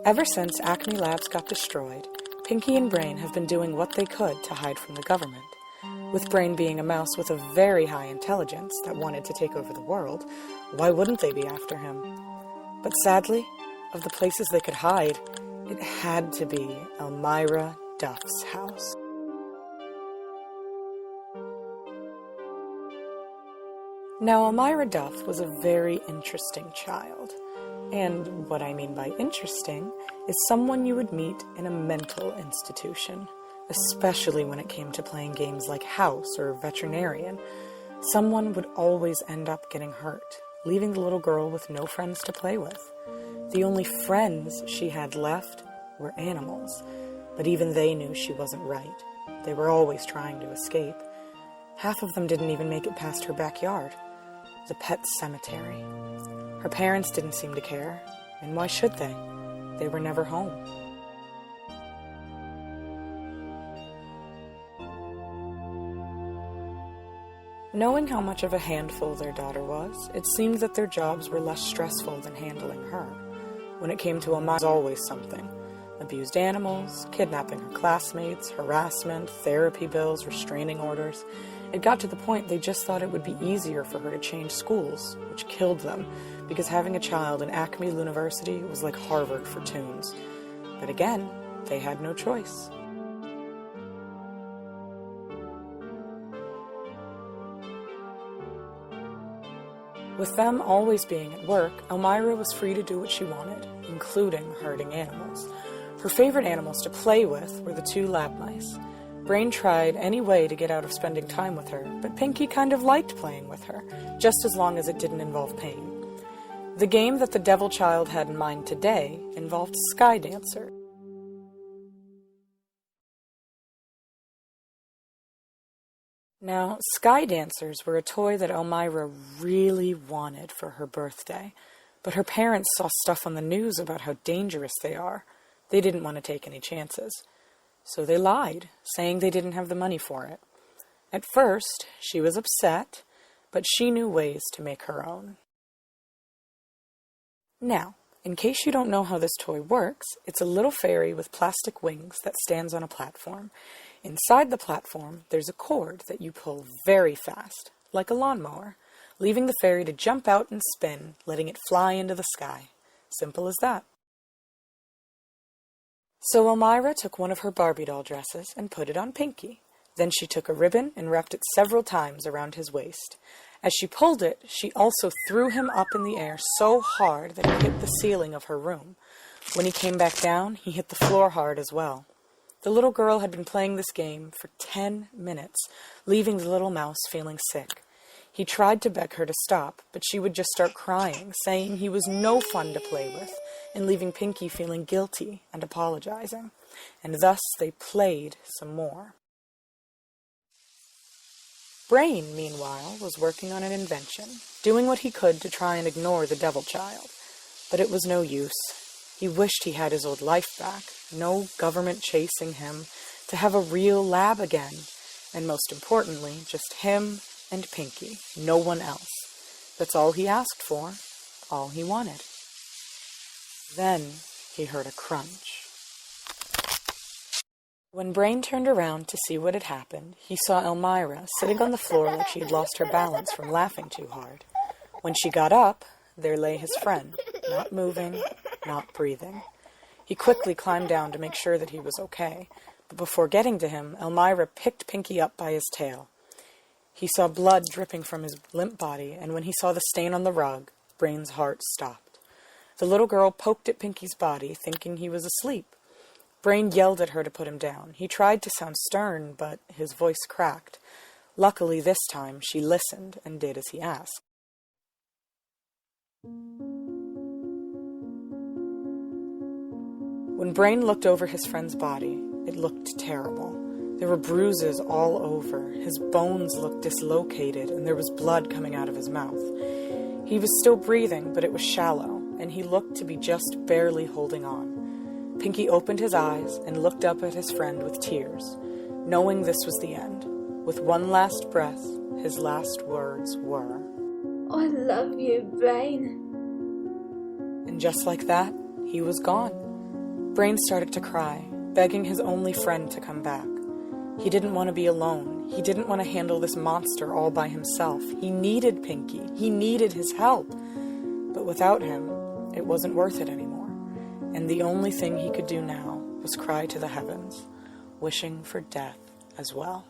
Ever since Acme Labs got destroyed, Pinky and Brain have been doing what they could to hide from the government. With Brain being a mouse with a very high intelligence that wanted to take over the world, why wouldn't they be after him? But sadly, of the places they could hide, it had to be ELMYRA Duff's house. Now, ELMYRA Duff was a very interesting child. And what I mean by interesting is someone you would meet in a mental institution, especially when it came to playing games like House or Veterinarian. Someone would always end up getting hurt, leaving the little girl with no friends to play with. The only friends she had left were animals, but even they knew she wasn't right. They were always trying to escape. Half of them didn't even make it past her backyard, the pet cemetery. Her parents didn't seem to care, and why should they? They were never home. Knowing how much of a handful their daughter was, it seemed that their jobs were less stressful than handling her. When it came to ELMYRA, there was always something. Abused animals, kidnapping her classmates, harassment, therapy bills, restraining orders. It got to the point they just thought it would be easier for her to change schools, which killed them, because having a child in Acme University was like Harvard for toons. But again, they had no choice. With them always being at work, ELMYRA was free to do what she wanted, including hurting animals. Her favorite animals to play with were the 2 lab mice. Brain tried any way to get out of spending time with her, but Pinky kind of liked playing with her, just as long as it didn't involve pain. The game that the devil child had in mind today involved Sky Dancer. Now, Sky Dancers were a toy that ELMYRA really wanted for her birthday, but her parents saw stuff on the news about how dangerous they are. They didn't want to take any chances. So they lied, saying they didn't have the money for it. At first, she was upset, but she knew ways to make her own. Now, in case you don't know how this toy works, it's a little fairy with plastic wings that stands on a platform. Inside the platform, there's a cord that you pull very fast, like a lawnmower, leaving the fairy to jump out and spin, letting it fly into the sky. Simple as that. So ELMYRA took one of her Barbie doll dresses and put it on Pinky. Then she took a ribbon and wrapped it several times around his waist. As she pulled it, she also threw him up in the air so hard that he hit the ceiling of her room. When he came back down, he hit the floor hard as well. The little girl had been playing this game for 10 minutes, leaving the little mouse feeling sick. He tried to beg her to stop, but she would just start crying, saying he was no fun to play with, and leaving Pinky feeling guilty and apologizing. And thus they played some more. Brain, meanwhile, was working on an invention, doing what he could to try and ignore the devil child. But it was no use. He wished he had his old life back, no government chasing him, to have a real lab again, and most importantly, just him and Pinky, no one else. That's all he asked for, all he wanted. Then he heard a crunch. When Brain turned around to see what had happened, he saw ELMYRA sitting on the floor like she had lost her balance from laughing too hard. When she got up, there lay his friend, not moving, not breathing. He quickly climbed down to make sure that he was okay, but before getting to him, ELMYRA picked Pinky up by his tail. He saw blood dripping from his limp body, and when he saw the stain on the rug, Brain's heart stopped. The little girl poked at Pinky's body, thinking he was asleep. Brain yelled at her to put him down. He tried to sound stern, but his voice cracked. Luckily, this time, she listened and did as he asked. When Brain looked over his friend's body, it looked terrible. There were bruises all over, his bones looked dislocated, and there was blood coming out of his mouth. He was still breathing, but it was shallow, and he looked to be just barely holding on. Pinky opened his eyes and looked up at his friend with tears, knowing this was the end. With one last breath, his last words were, "I love you, Brain." And just like that, he was gone. Brain started to cry, begging his only friend to come back. He didn't want to be alone. He didn't want to handle this monster all by himself. He needed Pinky. He needed his help. But without him, it wasn't worth it anymore. And the only thing he could do now was cry to the heavens, wishing for death as well.